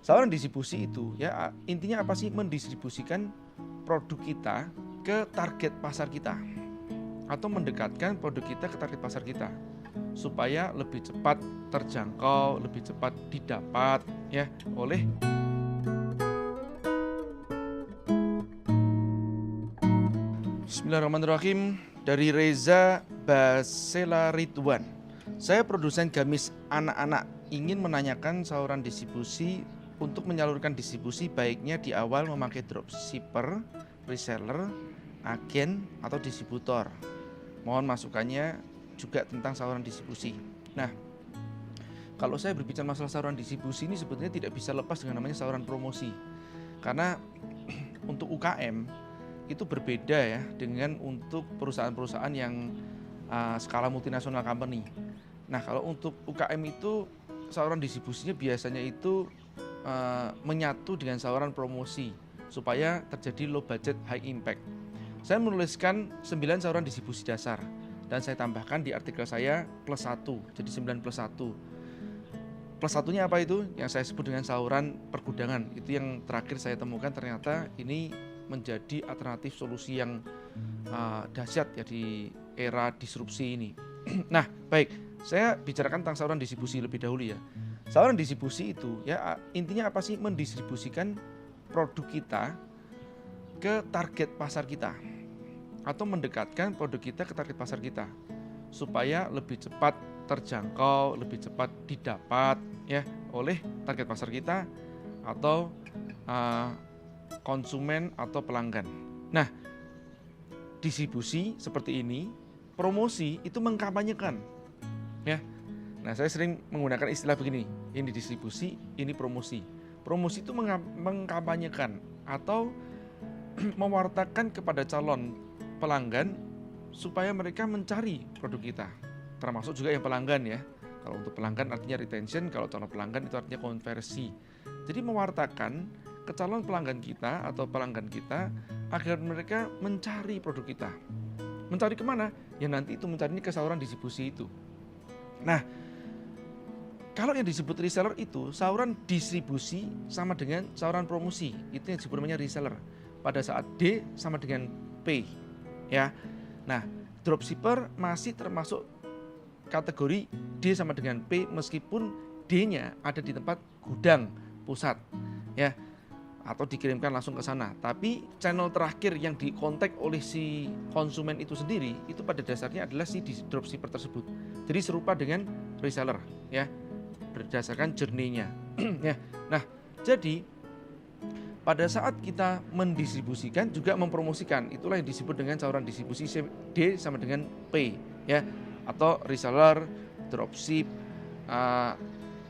Saluran distribusi itu ya intinya apa sih? Mendistribusikan produk kita ke target pasar kita atau mendekatkan produk kita ke target pasar kita supaya lebih cepat terjangkau, lebih cepat didapat ya oleh. Bismillahirrahmanirrahim. Dari Reza Basela Ridwan. Saya produsen gamis anak-anak, ingin menanyakan saluran distribusi. Untuk menyalurkan distribusi baiknya di awal memakai dropshipper, reseller, agen, atau distributor. Mohon masukannya juga tentang saluran distribusi. Nah, kalau saya berbicara masalah saluran distribusi ini sebetulnya tidak bisa lepas dengan namanya saluran promosi. Karena untuk UKM itu berbeda ya dengan untuk perusahaan-perusahaan yang skala multinasional company. Nah, kalau untuk UKM itu saluran distribusinya biasanya itu menyatu dengan saluran promosi supaya terjadi low budget high impact. Saya menuliskan 9 saluran distribusi dasar dan saya tambahkan di artikel saya plus 1, jadi 9 plus 1. Plus satunya apa itu? Yang saya sebut dengan saluran pergudangan. Itu yang terakhir saya temukan, ternyata ini menjadi alternatif solusi yang dahsyat ya di era disrupsi ini. Nah, baik, saya bicarakan tentang saluran distribusi lebih dahulu ya. Saluran distribusi itu ya intinya apa sih? Mendistribusikan produk kita ke target pasar kita atau mendekatkan produk kita ke target pasar kita supaya lebih cepat terjangkau, lebih cepat didapat ya oleh target pasar kita atau konsumen atau pelanggan. Nah, distribusi seperti ini, promosi itu mengkampanyekan ya. Nah, saya sering menggunakan istilah begini, ini distribusi, ini promosi. Promosi itu mengkampanyekan atau mewartakan kepada calon pelanggan supaya mereka mencari produk kita. Termasuk juga yang pelanggan ya. Kalau untuk pelanggan artinya retention, kalau calon pelanggan itu artinya konversi. Jadi mewartakan ke calon pelanggan kita atau pelanggan kita agar mereka mencari produk kita. Mencari kemana? Ya nanti itu mencari ke saluran distribusi itu. Nah, kalau yang disebut reseller itu saluran distribusi sama dengan saluran promosi. Itu yang disebut namanya reseller. Pada saat D sama dengan P ya. Nah, dropshipper masih termasuk kategori D sama dengan P meskipun D-nya ada di tempat gudang pusat ya atau dikirimkan langsung ke sana. Tapi channel terakhir yang dikontak oleh si konsumen itu sendiri itu pada dasarnya adalah si dropshipper tersebut. Jadi serupa dengan reseller ya, berdasarkan journey-nya ya. Nah, jadi pada saat kita mendistribusikan juga mempromosikan, itulah yang disebut dengan saluran distribusi D sama dengan P ya, atau reseller, dropship,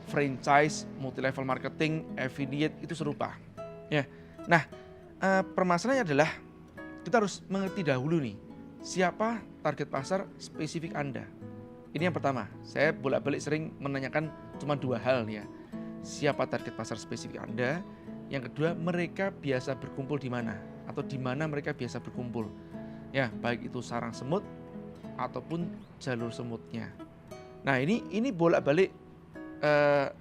franchise, multi level marketing, affiliate itu serupa ya. Nah, permasalahannya adalah kita harus mengerti dahulu nih siapa target pasar spesifik Anda. Ini yang pertama, saya bolak-balik sering menanyakan cuma 2 hal nih ya. Siapa target pasar spesifik Anda? Yang kedua, mereka biasa berkumpul di mana atau di mana mereka biasa berkumpul. Ya, baik itu sarang semut ataupun jalur semutnya. Nah, ini bolak-balik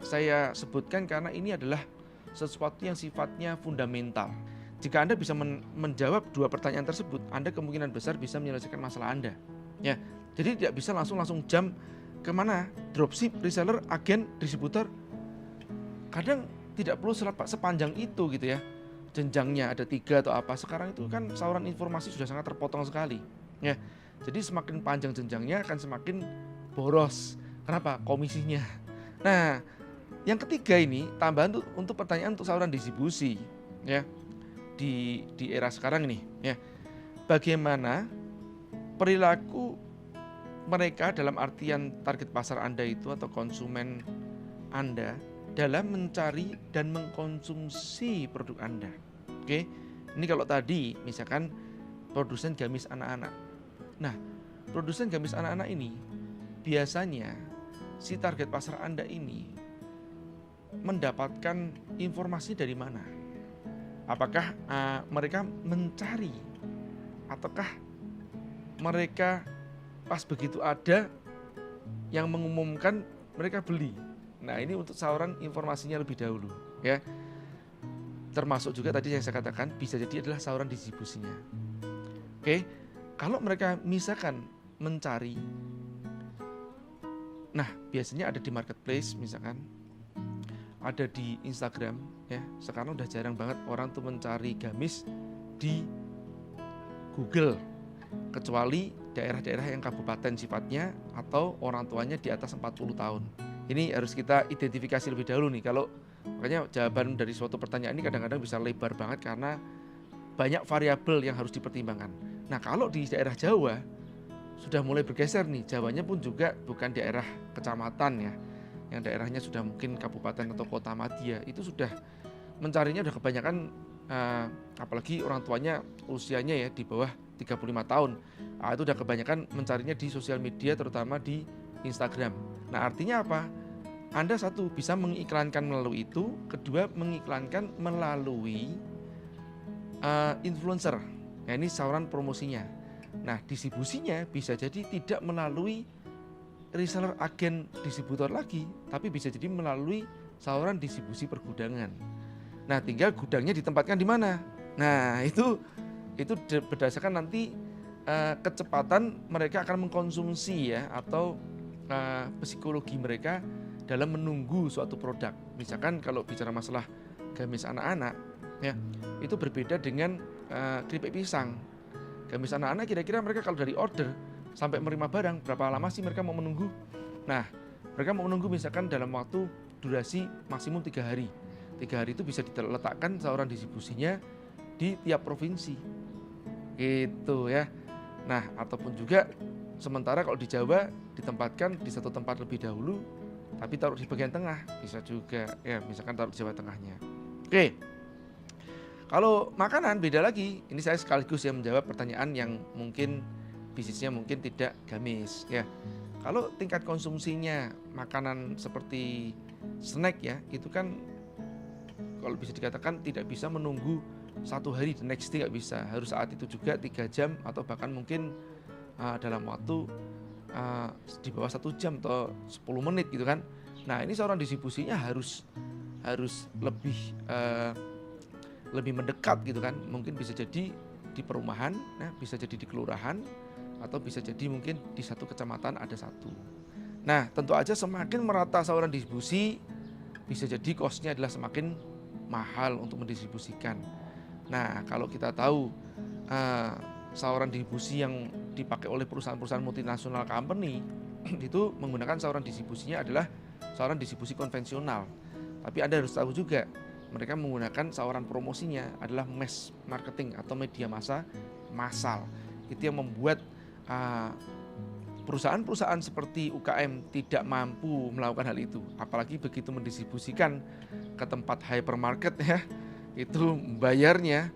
saya sebutkan karena ini adalah sesuatu yang sifatnya fundamental. Jika Anda bisa menjawab 2 pertanyaan tersebut, Anda kemungkinan besar bisa menyelesaikan masalah Anda. Ya, jadi tidak bisa langsung jam kemana, dropship, reseller, agen, distributor. Kadang tidak perlu sepanjang itu gitu ya. Jenjangnya ada 3 atau apa. Sekarang itu kan saluran informasi sudah sangat terpotong sekali. Ya, jadi semakin panjang jenjangnya akan semakin boros. Kenapa? Komisinya. Nah, yang ketiga ini tambahan untuk pertanyaan untuk saluran distribusi ya. Di era sekarang ini ya. Bagaimana perilaku mereka dalam artian target pasar Anda itu atau konsumen Anda dalam mencari dan mengkonsumsi produk Anda. Oke. Ini kalau tadi misalkan produsen gamis anak-anak. Nah, produsen gamis anak-anak ini biasanya si target pasar Anda ini mendapatkan informasi dari mana? Apakah mereka mencari ataukah mereka pas begitu ada yang mengumumkan mereka beli? Nah, ini untuk saluran informasinya lebih dahulu ya. Termasuk juga tadi yang saya katakan bisa jadi adalah saluran distribusinya. Oke, kalau mereka misalkan mencari, nah biasanya ada di marketplace misalkan, ada di Instagram ya. Sekarang udah jarang banget orang tuh mencari gamis di Google, kecuali daerah-daerah yang kabupaten sifatnya atau orang tuanya di atas 40 tahun. Ini harus kita identifikasi lebih dahulu nih. Kalau makanya jawaban dari suatu pertanyaan ini kadang-kadang bisa lebar banget karena banyak variabel yang harus dipertimbangkan. Nah, kalau di daerah Jawa sudah mulai bergeser nih, Jawanya pun juga bukan daerah kecamatan ya, yang daerahnya sudah mungkin kabupaten atau kota madya, itu sudah mencarinya udah kebanyakan apalagi orang tuanya usianya ya di bawah 35 tahun. Itu udah kebanyakan mencarinya di sosial media, terutama di Instagram. Nah, artinya apa? Anda satu bisa mengiklankan melalui itu, kedua mengiklankan melalui influencer. Nah, ini saluran promosinya. Nah, distribusinya bisa jadi tidak melalui reseller agen distributor lagi, tapi bisa jadi melalui saluran distribusi pergudangan. Nah, tinggal gudangnya ditempatkan di mana. Nah, itu berdasarkan nanti kecepatan mereka akan mengkonsumsi ya, atau psikologi mereka dalam menunggu suatu produk. Misalkan kalau bicara masalah gamis anak-anak ya, itu berbeda dengan keripik pisang. Gamis anak-anak kira-kira mereka kalau dari order sampai menerima barang berapa lama sih mereka mau menunggu? Nah, mereka mau menunggu misalkan dalam waktu durasi maksimum 3 hari. 3 hari itu bisa diletakkan saluran distribusinya di tiap provinsi. Gitu ya. Nah, ataupun juga sementara kalau di Jawa ditempatkan di satu tempat lebih dahulu, tapi taruh di bagian tengah bisa juga ya, misalkan taruh di Jawa Tengahnya. Oke. Kalau makanan beda lagi. Ini saya sekaligus yang menjawab pertanyaan yang mungkin bisnisnya mungkin tidak gamis ya. Kalau tingkat konsumsinya makanan seperti snack ya, itu kan kalau bisa dikatakan tidak bisa menunggu 1 hari the next day, nggak bisa. Harus saat itu juga 3 jam atau bahkan mungkin dalam waktu di bawah 1 jam atau 10 menit gitu kan. Nah, ini saluran distribusinya harus lebih mendekat gitu kan. Mungkin bisa jadi di perumahan, nah, bisa jadi di kelurahan, atau bisa jadi mungkin di satu kecamatan ada satu. Nah, tentu aja semakin merata saluran distribusi, bisa jadi cost-nya adalah semakin mahal untuk mendistribusikan. Nah, kalau kita tahu saluran distribusi yang dipakai oleh perusahaan-perusahaan multinasional company itu menggunakan saluran distribusinya adalah saluran distribusi konvensional. Tapi Anda harus tahu juga mereka menggunakan saluran promosinya adalah mass marketing atau media massa massal. Itu yang membuat perusahaan-perusahaan seperti UKM tidak mampu melakukan hal itu. Apalagi begitu mendistribusikan ke tempat hypermarket ya, itu bayarnya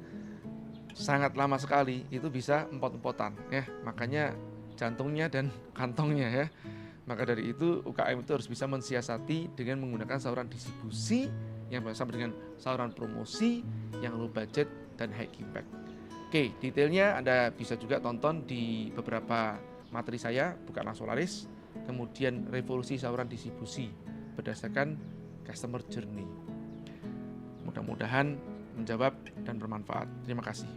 sangat lama sekali, itu bisa empot-empotan ya. Makanya jantungnya dan kantongnya ya. Maka dari itu UKM itu harus bisa mensiasati dengan menggunakan saluran distribusi yang bersama dengan saluran promosi yang low budget dan high impact. Oke, detailnya Anda bisa juga tonton di beberapa materi saya, Bukanlah Solaris, kemudian revolusi saluran distribusi berdasarkan customer journey. Mudah-mudahan menjawab dan bermanfaat. Terima kasih.